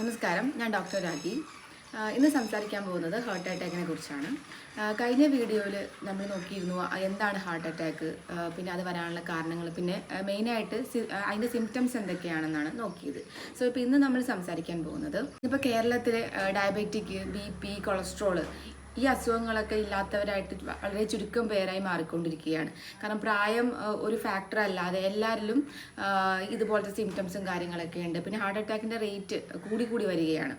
നമസ്കാരം, ഞാൻ ഡോക്ടർ രാഗി. ഇന്ന് സംസാരിക്കാൻ പോകുന്നത് ഹാർട്ട് അറ്റാക്കിനെ കുറിച്ചാണ്. കഴിഞ്ഞ വീഡിയോയിൽ നമ്മൾ നോക്കിയിരുന്നു എന്താണ് ഹാർട്ട് അറ്റാക്ക്, പിന്നെ അത് വരാനുള്ള കാരണങ്ങൾ, പിന്നെ മെയിനായിട്ട് അതിൻ്റെ സിംറ്റംസ് എന്തൊക്കെയാണെന്നാണ് നോക്കിയത്. സോ ഇപ്പോൾ ഇന്ന് നമ്മൾ സംസാരിക്കാൻ പോകുന്നത് ഇപ്പോൾ കേരളത്തിൽ ഡയബറ്റിക്, BP, കൊളസ്ട്രോള് ഈ അസുഖങ്ങളൊക്കെ ഇല്ലാത്തവരായിട്ട് വളരെ ചുരുക്കം പേരായി മാറിക്കൊണ്ടിരിക്കുകയാണ്. കാരണം പ്രായം ഒരു ഫാക്ടർ അല്ലാതെ എല്ലാവരിലും ഇതുപോലത്തെ സിംറ്റംസും കാര്യങ്ങളൊക്കെ ഉണ്ട്. പിന്നെ ഹാർട്ട് അറ്റാക്കിൻ്റെ റേറ്റ് കൂടി വരികയാണ്.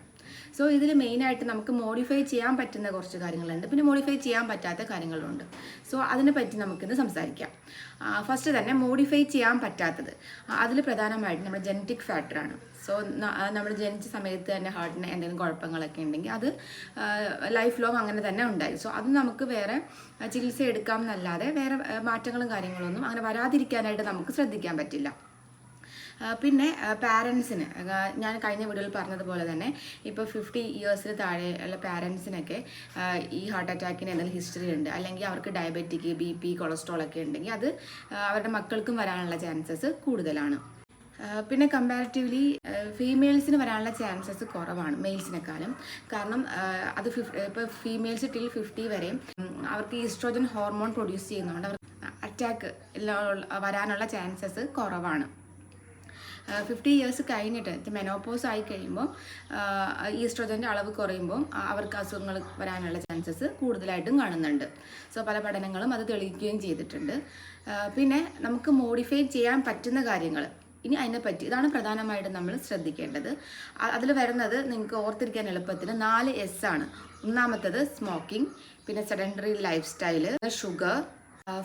സോ ഇതിൽ മെയിനായിട്ട് നമുക്ക് മോഡിഫൈ ചെയ്യാൻ പറ്റുന്ന കുറച്ച് കാര്യങ്ങളുണ്ട്, പിന്നെ മോഡിഫൈ ചെയ്യാൻ പറ്റാത്ത കാര്യങ്ങളുണ്ട്. സോ അതിനെപ്പറ്റി നമുക്കിന്ന് സംസാരിക്കാം. ഫസ്റ്റ് തന്നെ മോഡിഫൈ ചെയ്യാൻ പറ്റാത്തത്, അതിൽ പ്രധാനമായിട്ട് നമ്മുടെ ജനറ്റിക് ഫാക്ടറാണ്. സോ നമ്മൾ ജനിച്ച സമയത്ത് തന്നെ ഹാർട്ടിന് എന്തെങ്കിലും കുഴപ്പങ്ങളൊക്കെ ഉണ്ടെങ്കിൽ അത് ലൈഫ് ലോങ് അങ്ങനെ തന്നെ ഉണ്ടായി. സോ അത് നമുക്ക് വേറെ ചികിത്സ എടുക്കാം എന്നല്ലാതെ വേറെ മാറ്റങ്ങളും കാര്യങ്ങളൊന്നും അങ്ങനെ വരാതിരിക്കാനായിട്ട് നമുക്ക് ശ്രദ്ധിക്കാൻ പറ്റില്ല. പിന്നെ പാരൻസിന്, ഞാൻ കഴിഞ്ഞ വീഡിയോയിൽ പറഞ്ഞതുപോലെ തന്നെ ഇപ്പോൾ 50 ഇയേഴ്സിന് താഴെ ഉള്ള പാരൻസിനൊക്കെ ഈ ഹാർട്ട് അറ്റാക്കിന് എന്തെങ്കിലും ഹിസ്റ്ററി ഉണ്ട്, അല്ലെങ്കിൽ അവർക്ക് ഡയബറ്റിക്, BP, കൊളസ്ട്രോൾ ഒക്കെ ഉണ്ടെങ്കിൽ അത് അവരുടെ മക്കൾക്കും വരാനുള്ള ചാൻസസ് കൂടുതലാണ്. പിന്നെ കമ്പാരിറ്റീവ്ലി ഫീമെയിൽസിന് വരാനുള്ള ചാൻസസ് കുറവാണ് മെയിൽസിനെക്കാളും. കാരണം അത് ഇപ്പോൾ ഫീമെയിൽസ് ടിൽ 50 വരെയും അവർക്ക് ഈസ്ട്രോജൻ ഹോർമോൺ പ്രൊഡ്യൂസ് ചെയ്യുന്നതുകൊണ്ട് അവർക്ക് അറ്റാക്ക് വരാനുള്ള ചാൻസസ് കുറവാണ്. 50 ഇയേഴ്സ് കഴിഞ്ഞിട്ട് മെനോപോസ് ആയി കഴിയുമ്പോൾ ഈസ്ട്രോജൻ്റെ അളവ് കുറയുമ്പോൾ അവർക്ക് അസുഖങ്ങൾ വരാനുള്ള ചാൻസസ് കൂടുതലായിട്ടും കാണുന്നുണ്ട്. സോ പല പഠനങ്ങളും അത് തെളിയിക്കുകയും ചെയ്തിട്ടുണ്ട്. പിന്നെ നമുക്ക് മോഡിഫൈ ചെയ്യാൻ പറ്റുന്ന കാര്യങ്ങൾ, ഇനി അതിനെപ്പറ്റി ഇതാണ് പ്രധാനമായിട്ടും നമ്മൾ ശ്രദ്ധിക്കേണ്ടത്. അതിൽ വരുന്നത് നിങ്ങൾക്ക് ഓർത്തിരിക്കാൻ എളുപ്പത്തിന് 4 S ആണ്. ഒന്നാമത്തത് സ്മോക്കിംഗ്, പിന്നെ sedentary lifestyle, sugar,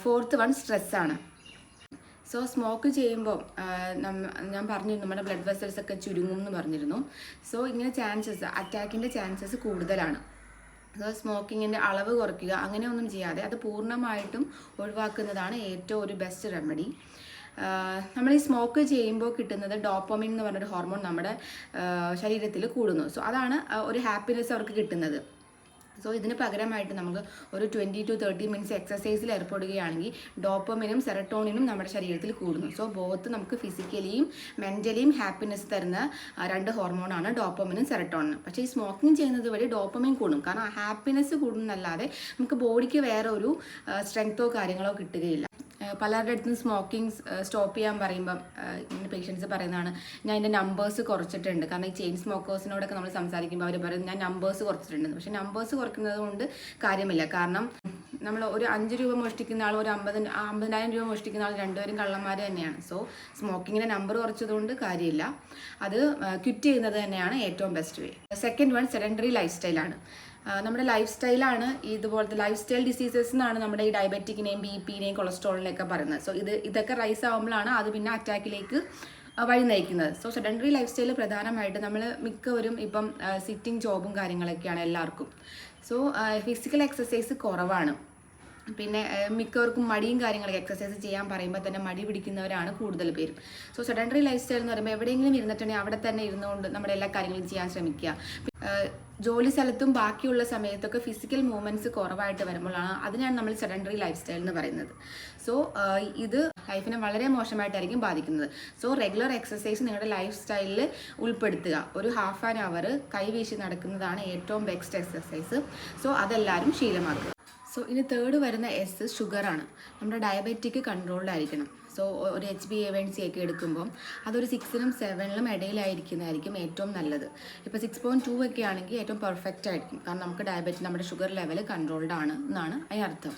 fourth one സ്ട്രെസ്സാണ്. സോ സ്മോക്ക് ചെയ്യുമ്പോൾ ഞാൻ പറഞ്ഞിരുന്നു നമ്മുടെ ബ്ലഡ് വെസൽസ് ഒക്കെ ചുരുങ്ങും എന്ന് പറഞ്ഞിരുന്നു. സോ ഇങ്ങനെ അറ്റാക്കിൻ്റെ ചാൻസസ് കൂടുതലാണ്. സോ സ്മോക്കിങ്ങിൻ്റെ അളവ് കുറയ്ക്കുക, അങ്ങനെയൊന്നും ചെയ്യാതെ അത് പൂർണ്ണമായിട്ടും ഒഴിവാക്കുന്നതാണ് ഏറ്റവും ഒരു ബെസ്റ്റ് റെമഡി. നമ്മൾ ഈ സ്മോക്ക് ചെയ്യുമ്പോൾ കിട്ടുന്നത് ഡോപ്പമിൻ എന്ന് പറഞ്ഞൊരു ഹോർമോൺ നമ്മുടെ ശരീരത്തിൽ കൂടുന്നു. സോ അതാണ് ഒരു ഹാപ്പിനെസ് അവർക്ക് കിട്ടുന്നത്. സോ ഇതിന് പകരമായിട്ട് നമുക്ക് ഒരു 20 to 30 മിനിറ്റ്സ് എക്സസൈസിൽ ഏർപ്പെടുകയാണെങ്കിൽ ഡോപ്പമിനും സെറട്ടോണിനും നമ്മുടെ ശരീരത്തിൽ കൂടുന്നു. സോ ബോത്ത് നമുക്ക് ഫിസിക്കലിയും മെൻ്റലിയും ഹാപ്പിനെസ് തരുന്ന 2 ഹോർമോണാണ് ഡോപ്പമിനും സെറട്ടോണിനും. പക്ഷേ ഈ സ്മോക്കിംഗ് ചെയ്യുന്നത് വഴി ഡോപ്പമിൻ കൂടും, കാരണം ഹാപ്പിനെസ് കൂടുന്നല്ലാതെ നമുക്ക് ബോഡിക്ക് വേറെ ഒരു സ്ട്രെങ്തോ കാര്യങ്ങളോ കിട്ടുകയില്ല. പലരുടെ അടുത്തും സ്മോക്കിംഗ് സ്റ്റോപ്പ് ചെയ്യാൻ പറയുമ്പം ഇങ്ങനെ പേഷ്യൻസ് പറയുന്നതാണ്, ഞാൻ എൻ്റെ നമ്പേഴ്സ് കുറച്ചിട്ടുണ്ട്. കാരണം ഈ ചെയിൻ സ്മോക്കേഴ്സിനോടൊക്കെ നമ്മൾ സംസാരിക്കുമ്പോൾ അവർ പറയും ഞാൻ നമ്പേഴ്സ് കുറച്ചിട്ടുണ്ട്. പക്ഷേ നമ്പേഴ്സ് കുറയ്ക്കുന്നത് കൊണ്ട് കാര്യമില്ല. കാരണം നമ്മൾ ഒരു 5 രൂപ മോഷ്ടിക്കുന്ന ആൾ ഒരു 50,000 രൂപ മോഷ്ടിക്കുന്ന ആൾ രണ്ടുപേരും കള്ളന്മാർ തന്നെയാണ്. സോ സ്മോക്കിങ്ങിൻ്റെ നമ്പർ കുറച്ചതുകൊണ്ട് കാര്യമില്ല. അത് ക്വിറ്റ് ചെയ്യുന്നത് തന്നെയാണ് ഏറ്റവും best way. Second one sedentary life സ്റ്റൈലാണ്. നമ്മുടെ ലൈഫ് സ്റ്റൈലാണ് ഇതുപോലത്തെ ലൈഫ് സ്റ്റൈൽ ഡിസീസസ് എന്നാണ് നമ്മുടെ ഈ ഡയബറ്റിക്കിനെയും BPനെയും കൊളസ്ട്രോളിനെയൊക്കെ പറയുന്നത്. സോ ഇതൊക്കെ റൈസ് ആകുമ്പോഴാണ് അത് പിന്നെ അറ്റാക്കിലേക്ക് വഴി നയിക്കുന്നത്. സോ സെഡൻറ്ററി ലൈഫ് സ്റ്റൈൽ പ്രധാനമായിട്ട് നമ്മൾ മിക്കവരും ഇപ്പം സിറ്റിംഗ് ജോബും കാര്യങ്ങളൊക്കെയാണ് എല്ലാവർക്കും. സോ ഫിസിക്കൽ എക്സസൈസ് കുറവാണ്. പിന്നെ മിക്കവർക്കും മടിയും കാര്യങ്ങളൊക്കെ എക്സസൈസ് ചെയ്യാൻ പറയുമ്പോൾ തന്നെ മടി പിടിക്കുന്നവരാണ് കൂടുതൽ പേരും. സോ സെഡൻറ്ററി ലൈഫ് സ്റ്റൈൽ എന്ന് പറയുമ്പോൾ എവിടെയെങ്കിലും ഇരുന്നിട്ടുണ്ടെങ്കിൽ അവിടെ തന്നെ ഇരുന്നുകൊണ്ട് നമ്മുടെ എല്ലാ കാര്യങ്ങളും ചെയ്യാൻ ശ്രമിക്കുക. ജോലി സ്ഥലത്തും ബാക്കിയുള്ള സമയത്തൊക്കെ ഫിസിക്കൽ മൂവ്മെൻറ്റ്സ് കുറവായിട്ട് വരുമ്പോഴാണ് അതിനാണ് നമ്മൾ സെഡൻറ്ററി ലൈഫ് സ്റ്റൈൽ എന്ന് പറയുന്നത്. സോ ഇത് ലൈഫിനെ വളരെ മോശമായിട്ടായിരിക്കും ബാധിക്കുന്നത്. സോ റെഗുലർ എക്സസൈസ് നിങ്ങളുടെ ലൈഫ് സ്റ്റൈലിൽ ഉൾപ്പെടുത്തുക. ഒരു ഹാഫ് ആൻ അവർ കൈവീശി നടക്കുന്നതാണ് ഏറ്റവും ബെസ്റ്റ് എക്സസൈസ്. സോ അതെല്ലാവരും ശീലമാക്കുക. സോ ഇനി തേർഡ് വരുന്ന S ഷുഗറാണ്. നമ്മുടെ ഡയബറ്റിക് കൺട്രോൾഡ് ആയിരിക്കണം. സോ ഒരു HbA1c ഒക്കെ എടുക്കുമ്പോൾ അതൊരു 6നും 7നും ഇടയിലായിരിക്കുന്നതായിരിക്കും ഏറ്റവും നല്ലത്. ഇപ്പോൾ 6.2 ഒക്കെ ആണെങ്കിൽ ഏറ്റവും പെർഫെക്റ്റ് ആയിരിക്കും, കാരണം നമുക്ക് നമ്മുടെ ഷുഗർ ലെവൽ കൺട്രോൾഡ് ആണ് എന്നാണ് അതിനർത്ഥം.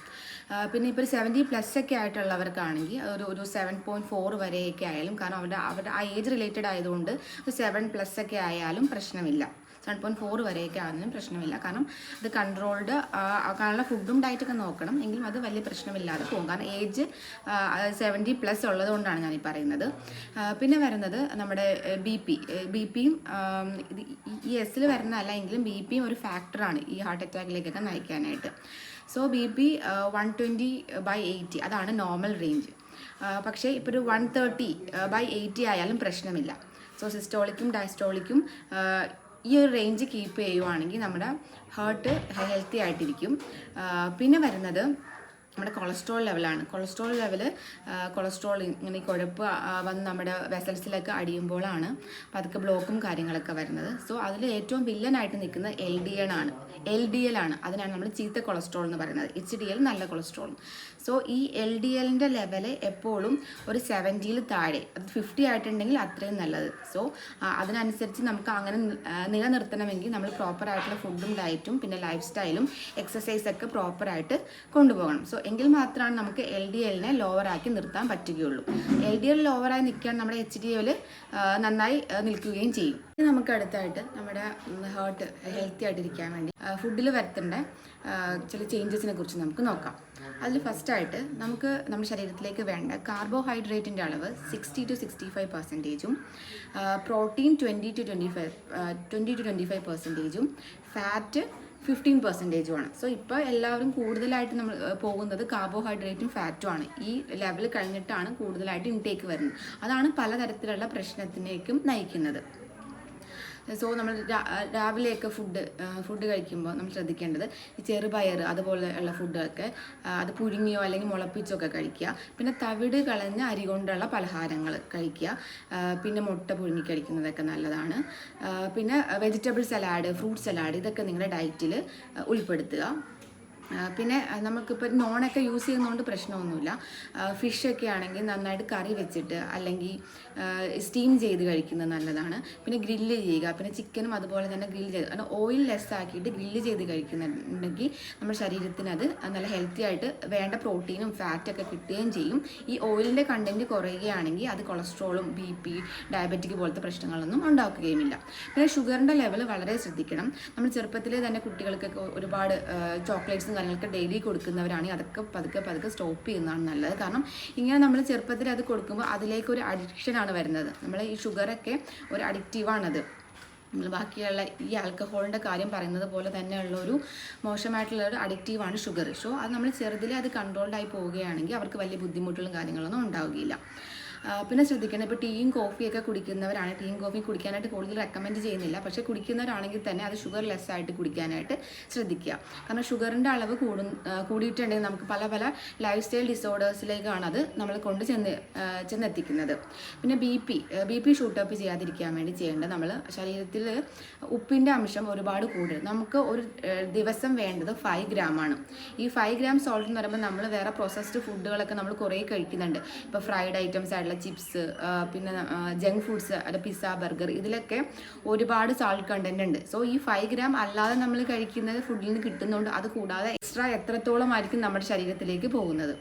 പിന്നെ ഇപ്പോൾ ഒരു 70+ ഒക്കെ ആയിട്ടുള്ളവർക്കാണെങ്കിൽ ഒരു 7.4 വരെയൊക്കെ ആയാലും, കാരണം അവരുടെ ആ ഏജ് റിലേറ്റഡ് ആയതുകൊണ്ട് ഒരു 7+ ഒക്കെ ആയാലും പ്രശ്നമില്ല. 7.4 വരെയൊക്കെ ആണെങ്കിലും പ്രശ്നമില്ല, കാരണം അത് കൺട്രോൾഡ് ആകാനുള്ള ഫുഡും ഡയറ്റൊക്കെ നോക്കണം, എങ്കിലും അത് വലിയ പ്രശ്നമില്ലാതെ പോകും. കാരണം ഏജ് 70+ ഉള്ളതുകൊണ്ടാണ് ഞാനീ പറയുന്നത്. പിന്നെ വരുന്നത് നമ്മുടെ BPയും ഈ എസ്സിൽ വരുന്നതല്ല എങ്കിലും BPയും ഒരു ഫാക്ടറാണ് ഈ ഹാർട്ട് അറ്റാക്കിലേക്കൊക്കെ നയിക്കാനായിട്ട്. സോ BP 120/80 അതാണ് നോർമൽ റേഞ്ച്. പക്ഷേ ഇപ്പോൾ ഒരു 130/80 ആയാലും പ്രശ്നമില്ല. സോ സിസ്റ്റോളിക്കും ഡയസ്റ്റോളിക്കും ഈ ഒരു റേഞ്ച് കീപ്പ് ചെയ്യുവാണെങ്കിൽ നമ്മുടെ ഹാർട്ട് ഹെൽത്തി ആയിട്ടിരിക്കും. പിന്നെ വരുന്നത് നമ്മുടെ കൊളസ്ട്രോൾ ലെവലാണ്. കൊളസ്ട്രോൾ ഇങ്ങനെ കുഴപ്പ് വന്ന് നമ്മുടെ വെസൽസിലൊക്കെ അടിയുമ്പോഴാണ് പതുക്കെ ബ്ലോക്കും കാര്യങ്ങളൊക്കെ വരുന്നത്. സോ അതിൽ ഏറ്റവും വില്ലനായിട്ട് നിൽക്കുന്നത് എൽ ഡി എൽ ആണ്. അതിനാണ് നമ്മൾ ചീത്ത കൊളസ്ട്രോൾ എന്ന് പറയുന്നത്. HDL നല്ല കൊളസ്ട്രോൾ. സോ ഈ LDLൻ്റെ ലെവല് എപ്പോഴും ഒരു 70-ൽ താഴെ, അത് 50 ആയിട്ടുണ്ടെങ്കിൽ അത്രയും നല്ലത്. സോ അതിനനുസരിച്ച് നമുക്ക് അങ്ങനെ നിലനിർത്തണമെങ്കിൽ നമ്മൾ പ്രോപ്പറായിട്ടുള്ള ഫുഡും ഡയറ്റും പിന്നെ ലൈഫ് സ്റ്റൈലും എക്സസൈസൊക്കെ പ്രോപ്പറായിട്ട് കൊണ്ടുപോകണം. സോ എങ്കിൽ മാത്രമാണ് നമുക്ക് LDLനെ ലോവറാക്കി നിർത്താൻ പറ്റുകയുള്ളൂ. LDL ലോവറായി നിൽക്കാൻ നമ്മുടെ HDL നന്നായി നിൽക്കുകയും ചെയ്യും. നമുക്ക് അടുത്തായിട്ട് നമ്മുടെ ഹാർട്ട് ഹെൽത്തി ആയിട്ടിരിക്കാൻ വേണ്ടി ഫുഡിൽ വരുത്തേണ്ട ചില ചേഞ്ചസിനെ കുറിച്ച് നമുക്ക് നോക്കാം. അതിൽ ഫസ്റ്റായിട്ട് നമുക്ക് നമ്മുടെ ശരീരത്തിലേക്ക് വേണ്ട കാർബോഹൈഡ്രേറ്റിൻ്റെ അളവ് 60 to 65%, protein 20 to 25%, fat 15%. So ഇപ്പോൾ എല്ലാവരും കൂടുതലായിട്ട് നമ്മൾ പോകുന്നത് കാർബോഹൈഡ്രേറ്റും ഫാറ്റും ആണ്. ഈ ലെവൽ കഴിഞ്ഞിട്ടാണ് കൂടുതലായിട്ട് ഇൻടേക്ക് വരുന്നത്. അതാണ് പലതരത്തിലുള്ള പ്രശ്നത്തിലേക്കും നയിക്കുന്നത്. സോ നമ്മൾ രാവിലെയൊക്കെ ഫുഡ് കഴിക്കുമ്പോൾ നമ്മൾ ശ്രദ്ധിക്കേണ്ടത് ഈ ചെറുപയർ അതുപോലെയുള്ള ഫുഡൊക്കെ അത് പുഴുങ്ങിയോ അല്ലെങ്കിൽ മുളപ്പിച്ചോ ഒക്കെ കഴിക്കുക. പിന്നെ തവിട് കളഞ്ഞ അരി കൊണ്ടുള്ള പലഹാരങ്ങൾ കഴിക്കുക. പിന്നെ മുട്ട പുഴുങ്ങി കഴിക്കുന്നതൊക്കെ നല്ലതാണ്. പിന്നെ വെജിറ്റബിൾ സലാഡ്, ഫ്രൂട്ട് സലാഡ് ഇതൊക്കെ നിങ്ങളുടെ ഡയറ്റിൽ ഉൾപ്പെടുത്തുക. പിന്നെ നമുക്കിപ്പോൾ നോണൊക്കെ യൂസ് ചെയ്യുന്നതുകൊണ്ട് പ്രശ്നമൊന്നുമില്ല. ഫിഷൊക്കെ ആണെങ്കിൽ നന്നായിട്ട് കറി വെച്ചിട്ട് അല്ലെങ്കിൽ സ്റ്റീം ചെയ്ത് കഴിക്കുന്നത് നല്ലതാണ്. പിന്നെ ഗ്രില്ല് ചെയ്യുക. പിന്നെ ചിക്കനും അതുപോലെ തന്നെ ഗ്രില്ല് ചെയ്ത്, കാരണം ഓയിൽ ലെസ് ആക്കിയിട്ട് ഗ്രില്ല് ചെയ്ത് കഴിക്കുന്നുണ്ടെങ്കിൽ നമ്മുടെ ശരീരത്തിന് അത് നല്ല ഹെൽത്തി ആയിട്ട് വേണ്ട പ്രോട്ടീനും ഫാറ്റൊക്കെ കിട്ടുകയും ചെയ്യും. ഈ ഓയിലിൻ്റെ കണ്ടൻറ്റ് കുറയുകയാണെങ്കിൽ അത് കൊളസ്ട്രോളും BP, ഡയബറ്റിക് പോലത്തെ പ്രശ്നങ്ങളൊന്നും ഉണ്ടാക്കുകയുമില്ല. പിന്നെ ഷുഗറിൻ്റെ ലെവൽ വളരെ ശ്രദ്ധിക്കണം. നമ്മൾ ചെറുപ്പത്തിലെ തന്നെ കുട്ടികൾക്കൊക്കെ ഒരുപാട് ചോക്ലേറ്റ്സും കാര്യങ്ങളൊക്കെ ഡെയിലി കൊടുക്കുന്നവരാണെങ്കിൽ അതൊക്കെ പതുക്കെ സ്റ്റോപ്പ് ചെയ്യുന്നതാണ് നല്ലത്. കാരണം ഇങ്ങനെ നമ്മൾ ചെറുപ്പത്തിൽ അത് കൊടുക്കുമ്പോൾ അതിലേക്കൊരു അഡിക്ഷനാണ് വരുന്നത്. നമ്മൾ ഈ ഷുഗറൊക്കെ ഒരു അഡിക്റ്റീവാണത്. നമ്മൾ ബാക്കിയുള്ള ഈ ആൽക്കഹോളിൻ്റെ കാര്യം പറയുന്നത് പോലെ തന്നെയുള്ള ഒരു മോശമായിട്ടുള്ള ഒരു അഡിക്റ്റീവാണ് ഷുഗർ. സോ അത് നമ്മൾ ചെറുതിലെ അത് കൺട്രോൾഡായി പോവുകയാണെങ്കിൽ അവർക്ക് വലിയ ബുദ്ധിമുട്ടുകളും കാര്യങ്ങളൊന്നും ഉണ്ടാവുകയില്ല. പിന്നെ ശ്രദ്ധിക്കണം, ഇപ്പോൾ ടീയും കോഫിയൊക്കെ കുടിക്കുന്നവരാണ്. ടീയും കോഫി കുടിക്കാനായിട്ട് കൂടുതൽ റെക്കമെൻഡ് ചെയ്യുന്നില്ല. പക്ഷേ കുടിക്കുന്നവരാണെങ്കിൽ തന്നെ അത് ഷുഗർ ലെസ് ആയിട്ട് കുടിക്കാനായിട്ട് ശ്രദ്ധിക്കുക. കാരണം ഷുഗറിൻ്റെ അളവ് കൂടിയിട്ടുണ്ടെങ്കിൽ നമുക്ക് പല ലൈഫ് സ്റ്റൈൽ ഡിസോർഡേഴ്സിലേക്കാണ് അത് നമ്മൾ കൊണ്ട് ചെന്നെത്തിക്കുന്നത്. പിന്നെ ബി പി ഷൂട്ടപ്പ് ചെയ്യാതിരിക്കാൻ വേണ്ടി ചെയ്യേണ്ടത്, നമ്മൾ ശരീരത്തിൽ ഉപ്പിൻ്റെ അംശം ഒരുപാട് കൂടുതൽ. നമുക്ക് ഒരു ദിവസം വേണ്ടത് 5 ഗ്രാമാണ്. ഈ 5 ഗ്രാം സോൾട്ട് എന്ന് പറയുമ്പോൾ നമ്മൾ വേറെ പ്രോസസ്ഡ് ഫുഡുകളൊക്കെ നമ്മൾ കുറേ കഴിക്കുന്നുണ്ട്. ഇപ്പോൾ ഫ്രൈഡ് ഐറ്റംസ് ആയിട്ടുള്ള ചിപ്സ്, പിന്നെ ജങ്ക് ഫുഡ്സ്, പിസ്സ, ബർഗർ, ഇതിലൊക്കെ ഒരുപാട് സാൾട്ട് കണ്ടന്റ് ഉണ്ട്. സോ ഈ 5 ഗ്രാം അല്ലാതെ നമ്മൾ കഴിക്കുന്നത് ഫുഡിൽ നിന്ന് കിട്ടുന്നതുകൊണ്ട് അത് കൂടാതെ എക്സ്ട്രാ എത്രത്തോളം ആയിരിക്കും നമ്മുടെ ശരീരത്തിലേക്ക് പോകുന്നത്.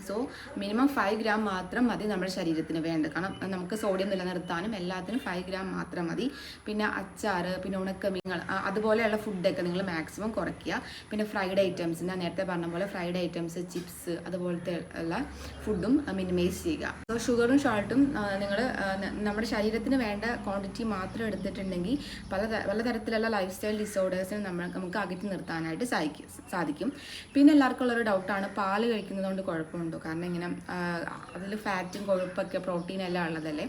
സോ മിനിമം 5 ഗ്രാം മാത്രം മതി നമ്മുടെ ശരീരത്തിന് വേണ്ടത്. കാരണം നമുക്ക് സോഡിയം നിലനിർത്താനും എല്ലാത്തിനും 5 ഗ്രാം മാത്രം മതി. പിന്നെ അച്ചാർ, പിന്നെ ഉണക്കമീനുകൾ, അതുപോലെയുള്ള ഫുഡൊക്കെ നിങ്ങൾ മാക്സിമം കുറയ്ക്കുക. പിന്നെ ഫ്രൈഡ് ഐറ്റംസ്, ഞാൻ നേരത്തെ പറഞ്ഞ പോലെ ഫ്രൈഡ് ഐറ്റംസ്, ചിപ്സ് അതുപോലത്തെ ഉള്ള ഫുഡും മിനിമൈസ് ചെയ്യുക. സോ ഷുഗറും ഷോൾട്ടും നിങ്ങൾ നമ്മുടെ ശരീരത്തിന് വേണ്ട ക്വാണ്ടിറ്റി മാത്രം എടുത്തിട്ടുണ്ടെങ്കിൽ പലതരത്തിലുള്ള ലൈഫ് സ്റ്റൈൽ ഡിസോർഡേഴ്സിന് നമുക്ക് അകറ്റി നിർത്താനായിട്ട് സാധിക്കും. പിന്നെ എല്ലാവർക്കും ഉള്ളൊരു ഡൗട്ടാണ്, പാല് കഴിക്കുന്നത് കൊണ്ട് കുഴപ്പമുണ്ടോ? കാരണം ഇങ്ങനെ അതിൽ ഫാറ്റും കൊഴുപ്പൊക്കെ പ്രോട്ടീനെല്ലാം ഉള്ളതല്ലേ.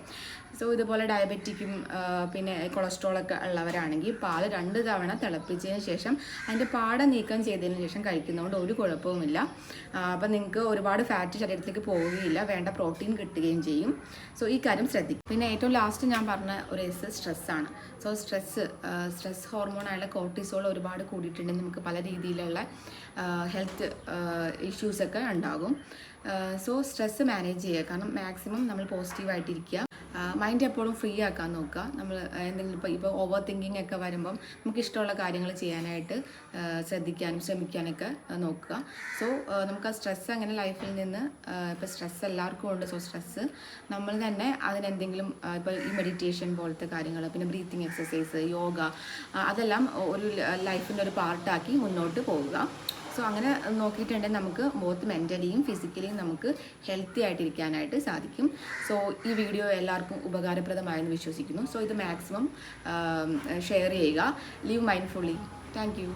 സോ ഇതുപോലെ ഡയബറ്റിക്കും പിന്നെ കൊളസ്ട്രോളൊക്കെ ഉള്ളവരാണെങ്കിൽ പാല് 2 തവണ തിളപ്പിച്ചതിന് ശേഷം അതിൻ്റെ പാട നീക്കം ചെയ്തതിന് ശേഷം കഴിക്കുന്നതുകൊണ്ട് ഒരു കുഴപ്പവുമില്ല. അപ്പം നിങ്ങൾക്ക് ഒരുപാട് ഫാറ്റ് ശരീരത്തിലേക്ക് പോവുകയില്ല, വേണ്ട പ്രോട്ടീൻ കിട്ടുകയും ചെയ്യും. സോ ഈ കാര്യം ശ്രദ്ധിക്കും. പിന്നെ ഏറ്റവും ലാസ്റ്റ് ഞാൻ പറഞ്ഞ ഒരു സ്ട്രെസ്സാണ്. സോ സ്ട്രെസ് ഹോർമോണായുള്ള കോർട്ടിസോൾ ഒരുപാട് കൂടിയിട്ടുണ്ടെങ്കിൽ നമുക്ക് പല രീതിയിലുള്ള ഹെൽത്ത് ഇഷ്യൂസൊക്കെ ഉണ്ടാകും. സോ സ്ട്രെസ്സ് മാനേജ് ചെയ്യുക. കാരണം മാക്സിമം നമ്മൾ പോസിറ്റീവായിട്ടിരിക്കുക. മൈൻഡ് എപ്പോഴും ഫ്രീ ആക്കാൻ നോക്കുക. നമ്മൾ എന്തെങ്കിലും ഇപ്പോൾ ഓവർ തിങ്കിങ് ഒക്കെ വരുമ്പം നമുക്ക് ഇഷ്ടമുള്ള കാര്യങ്ങൾ ചെയ്യാനായിട്ട് ശ്രമിക്കാനൊക്കെ നോക്കുക. സോ നമുക്ക് ആ സ്ട്രെസ്സ് അങ്ങനെ ലൈഫിൽ നിന്ന്, ഇപ്പോൾ സ്ട്രെസ്സ് എല്ലാവർക്കും ഉണ്ട്. സോ സ്ട്രെസ്സ് നമ്മൾ തന്നെ അതിനെന്തെങ്കിലും ഇപ്പോൾ ഈ മെഡിറ്റേഷൻ പോലത്തെ കാര്യങ്ങൾ, പിന്നെ ബ്രീത്തിങ് എക്സസൈസ്, യോഗ, അതെല്ലാം ഒരു ലൈഫിൻ്റെ ഒരു പാർട്ടാക്കി മുന്നോട്ട് പോവുക. സോ അങ്ങനെ നോക്കിയിട്ടുണ്ടെങ്കിൽ നമുക്ക് ബോത്ത് മെൻ്റലിയും ഫിസിക്കലിയും നമുക്ക് ഹെൽത്തി ആയിട്ടിരിക്കാനായിട്ട് സാധിക്കും. സോ ഈ വീഡിയോ എല്ലാവർക്കും ഉപകാരപ്രദമായെന്ന് വിശ്വസിക്കുന്നു. സോ ഇത് മാക്സിമം ഷെയർ ചെയ്യുക. Leave mindfully. Thank you.